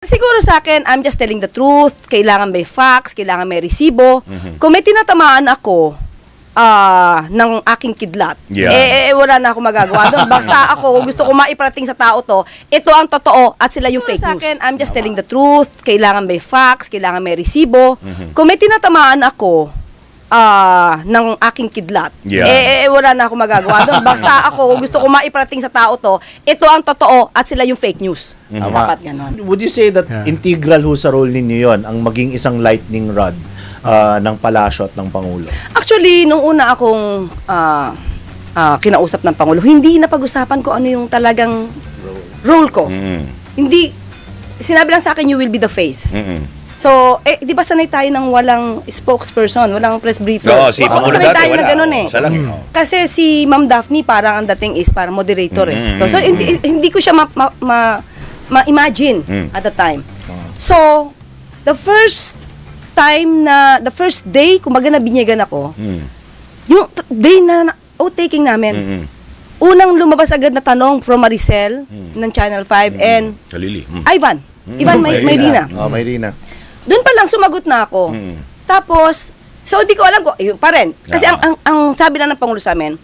Siguro sa akin, I'm just telling the truth. Kailangan may facts, kailangan may resibo. Kung may tinatamaan ako ng aking kidlat, wala na ako magagawa doon. Basta ako, kung gusto ko maiparating sa tao to, ito ang totoo at sila yung fake news. Sa akin, I'm just telling the truth. Kailangan may facts, kailangan may resibo. Kung may tinatamaan ako ng aking kidlat, wala na ako magagawa doon. Basta ako, kung gusto ko maiparating sa tao to, ito ang totoo at sila yung fake news. Dapat ganon. Would you say that integral ho sa role ninyo yon ang maging isang lightning rod ng palasyo at ng Pangulo? Actually, nung una akong kinausap ng Pangulo, hindi napag-usapan ko ano yung talagang role ko. Hindi, sinabi lang sa akin, you will be the face. So, di ba sanay tayo ng walang spokesperson, walang press briefer? Oo, si Pangulo sanay dati, tayo na wala. ganun eh. Kasi si Ma'am Daphne, parang ang dating is parang moderator eh. So hindi ko siya ma-imagine at the time. So, the first day, kumbaga nabinyagan ako, yung day na taking namin, unang lumabas agad na tanong from Maricel ng Channel 5 and Kalili. Ivan Mayrina. Mayrina. Doon pa lang sumagot na ako. Tapos, so hindi ko alam ko, pa rin. Kasi ang sabi lang ng Pangulo sa amin,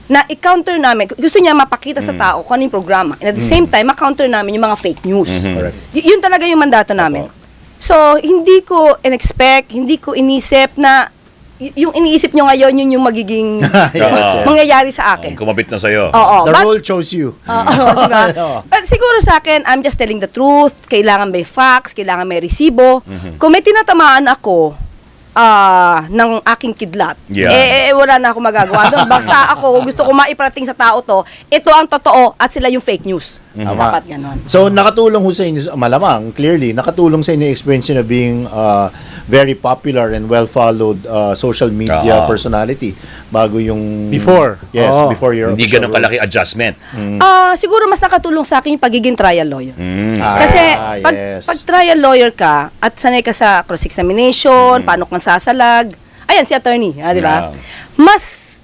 na i-counter namin, gusto niya mapakita sa tao kung ano yung programa. And at the same time, ma-counter namin yung mga fake news. Yun talaga yung mandato namin. So, hindi ko in-expect, hindi ko inisip na yung iniisip nyo ngayon, yun yung magiging mangyayari sa akin. Kumabit na sa'yo. The role chose you. Diba? But siguro sa akin, I'm just telling the truth. Kailangan may facts, kailangan may resibo. Kung may tinatamaan ako ng aking kidlat, wala na ako magagawa doon. Basta ako, kung gusto ko maiparating sa tao to, ito ang totoo at sila yung fake news. Dapat ganon. So, nakatulong ho sa inyo, malamang, clearly, nakatulong sa inyo yung experience nyo na being very popular and well-followed social media personality bago yung... Before. Yes, before your... Hindi ganun kalaki adjustment. Siguro mas nakatulong sa akin yung pagiging trial lawyer. Kasi pag trial lawyer ka at sanay ka sa cross-examination, paano kang sasalag, ayan si attorney, di ba? Mas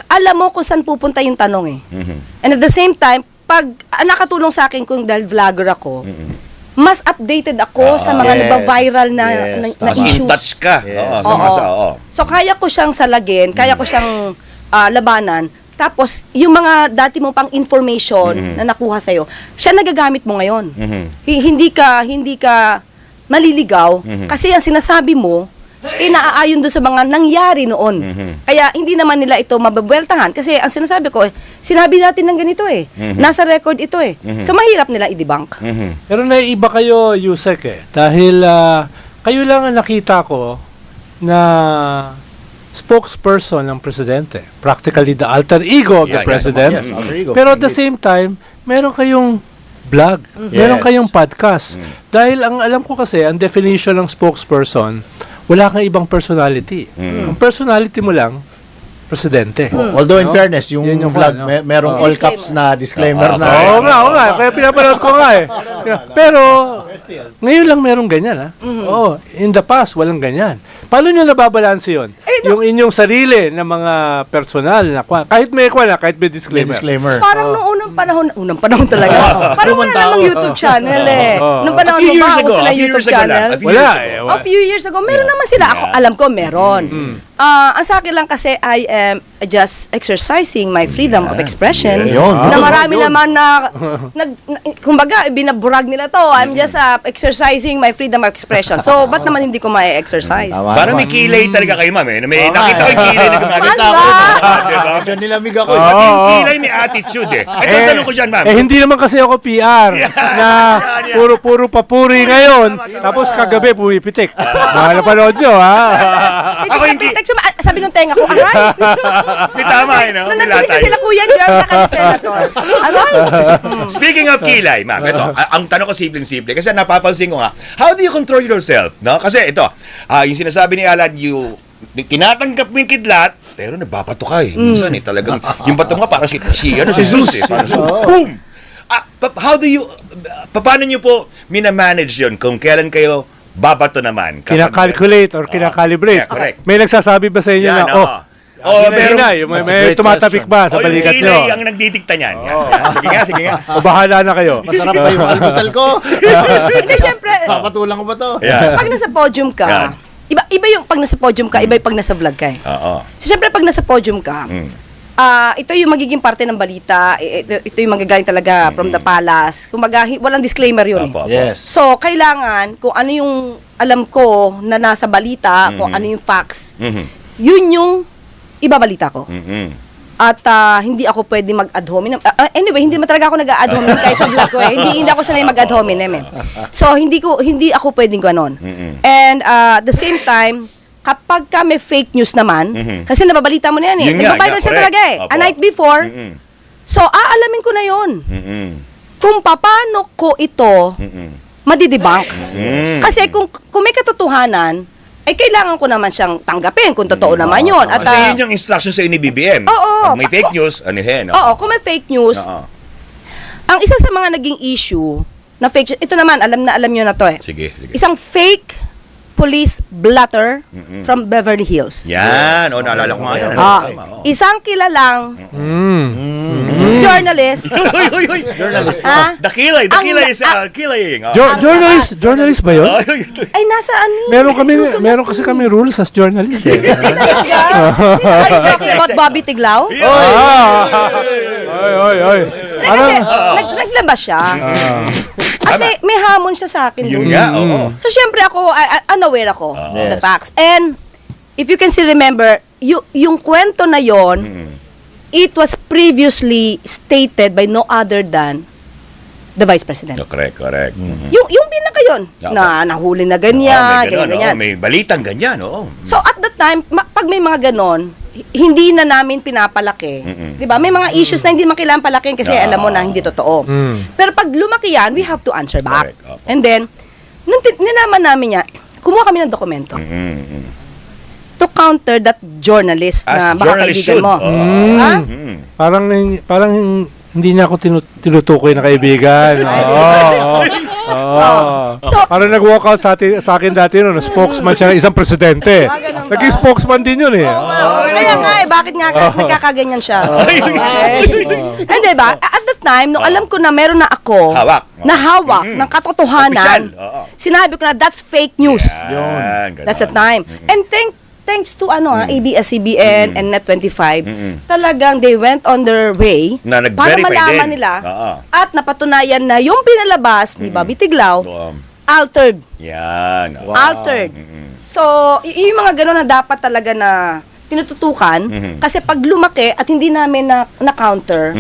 alam mo kung saan pupunta yung tanong eh. And at the same time, pag nakatulong sa akin kung dahil vlogger ako, mas updated ako sa mga nagba-viral na issues. In touch ka. So, kaya ko siyang salagin, kaya ko siyang labanan. Tapos, yung mga dati mo pang information na nakuha sa'yo, siya nagagamit mo ngayon. Hindi ka maliligaw kasi ang sinasabi mo, naaayon doon sa mga nangyari noon. Kaya hindi naman nila ito mababweltahan kasi ang sinasabi ko, sinabi natin ng ganito eh. Nasa record ito eh. So mahirap nila i-debunk. Pero naiiba kayo, Yusek eh. Dahil kayo lang ang nakita ko na spokesperson ng presidente. Practically the alter ego of the president. Yes, alter ego. Pero at the same time, meron kayong vlog. Meron kayong podcast. Dahil ang alam ko kasi, ang definition ng spokesperson, wala kang ibang personality. Ang personality mo lang, presidente. Although in fairness, yung vlog, merong all caps na disclaimer na. Oo nga. Kaya pinapanood ko nga eh. Pero, ngayon lang merong ganyan ha. Oo, in the past, walang ganyan. Paano nyo nababalanse yun? Yung inyong sarili na mga personal na kahit may disclaimer. Parang noong unang panahon talaga. Parang wala namang YouTube channel eh. Nung panahon mo ba ako sa YouTube channel? Wala eh. A few years ago, meron naman sila. Ako, alam ko, meron. Ang sa akin lang kasi, I am just exercising my freedom of expression. Na marami naman na, kumbaga, binaburag nila to. I'm just exercising my freedom of expression. So, ba't naman hindi ko ma-exercise? Parang may kilay talaga kayo, ma'am. May nakita ko yung kilay na gumaganda. Diba? Diyan nilamig ako. Pati yung kilay may attitude eh. Ito ang tanong ko dyan, ma'am. Hindi naman kasi ako PR na puro papuri ngayon. Tapos kagabi pumipitik. Napanood nyo, ha? Ako hindi. Sabi ng tenga ko, aray! May tama eh, no? May Nandun latay. sila Kuya Germ sa kansenator. Aray! Speaking of kilay, ma'am, ito, ang tanong ko simpleng-simple kasi napapansin ko nga, how do you control yourself? No? Kasi ito, yung sinasabi ni Alan, tinatanggap mo yung kidlat, pero nagbabato ka eh. Minsan eh, talagang, yung bato nga parang si Zeus eh. Parang boom! How do you, paano nyo po minamanage yun kung kailan kayo babato naman? Kinakalculate or kinakalibrate. Correct. May nagsasabi ba sa inyo Yan, na, Oh, Hinay, yung That's a may great tumatapik ba sa yung balikat kilay nyo? ang nagdidikta niyan. Yan. Sige nga, sige nga. O bahala na kayo. Masarap ba yung almusal ko? Hindi, syempre, Papatulang ko ba to? Yan. pag nasa podium Yan. ka, iba yung pag nasa podium ka, iba yung pag nasa vlog ka eh. Oo. So, syempre, pag nasa podium ka, Mm. ito yung magiging parte ng balita, ito yung magagaling talaga from the palace. Kumbaga, walang disclaimer yun eh. Apo, apo. Yes. So, kailangan, kung ano yung alam ko na nasa balita, kung ano yung facts, Mhm. yun yung ibabalita ko. Mhm. At hindi ako pwede mag-ad hominem. Anyway, hindi naman talaga ako nag-ad hominem kahit sa vlog ko eh. Hindi ako sanay mag-ad hominem eh. So, hindi ako pwedeng ganon. Mhm. And the same time, kapag ka may fake news naman, Mhm. kasi nababalita mo na yan eh. Yun nga, Nagbabiral siya correct. talaga eh. Opo. A night before. Mhm. So, aalamin ko na yon Mhm. kung paano ko ito Mhm. madidebunk. Mhm. Kasi kung may katotohanan, ay kailangan ko naman siyang tanggapin kung totoo naman yun. At, Kasi yun yung instruction sa ni BBM. Oo. Pag may fake news, anihin. oo, kung may fake news, Oo. ang isa sa mga naging issue na fake, ito naman, alam nyo na to eh. Sige, sige. Isang fake police blotter from Beverly Hills. Yan. O, naalala ko nga yun. Ah, Tama, oo. isang kilalang journalist. Uy, uy, uy. Journalist. Ah, The kilay. The Ang- kilay is killing. Oh. Journalist ba yun? ay, nasaan ni? Meron kasi kami rules as journalist eh. Are you talking about Bobby Tiglao? Oy. Kasi, naglabas siya. At may hamon siya sa akin Yun doon. nga, oo. So, syempre ako, unaware ako of the Yes. facts. And, if you can still remember, yung kwento na yon, it was previously stated by no other than the Vice President. Correct, correct. Yung pinaka yun, na nahuli na ganyan, may ganun, ganyan. may balitang ganyan, oo. So, at that time, pag may mga ganon, hindi na namin pinapalaki. Di ba? May mga issues na hindi naman kailangan palakin kasi alam mo na hindi totoo. Pero pag lumaki yan, we have to answer back. Correct, opo. And then, nung ninaman namin niya, kumuha kami ng dokumento to counter that journalist na As baka journalist kaibigan should. mo. Oo. Ha? Parang hindi niya ako tinutukoy na kaibigan. Oo. So, Parang nag-walk out sa akin dati noon, spokesman siya ng isang presidente. ganun ba? Naging spokesman din yun eh. Kaya nga eh, bakit nga nagkakaganyan siya? Okay. And diba, at that time, nung alam ko na meron na ako Hawak. na hawak ng katotohanan, Official. Oo. sinabi ko na that's fake news. Yan, ganun. That's the time. And thanks to ABS-CBN and Net25, talagang they went on their way Na para nag-verify malaman din. nila Oo. at napatunayan na yung pinalabas ni Bobby Tiglao, altered. Yan. oo. Altered. So, yung mga gano'n na dapat talaga na tinututukan kasi pag lumaki at hindi namin na-counter,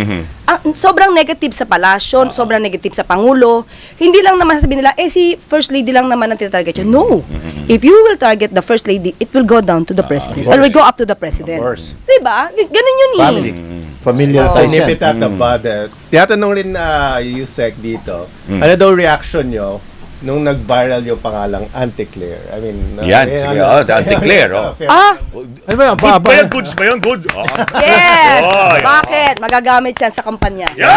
sobrang negative sa palasyo, sobrang negative sa Pangulo. Hindi lang naman sabihin nila, si First Lady lang naman ang tinatarget yun. No. If you will target the First Lady, it will go down to the President. Or will go up to the President. Of course. Diba? Ganun yun eh. Family. Familiar Oh, ties nip yan. it at the bud. Tinatanong rin na Yusek dito, ano daw reaction nyo nung nag-viral yung pangalang Anticlear? I mean, Yan, sige. Oh, the Anticlear, oh. Ano ba yan? Good ba yan? Goods ba yun? Good. Oh. Yes! Oh, yeah. Bakit? Magagamit yan sa kampanya. Yan!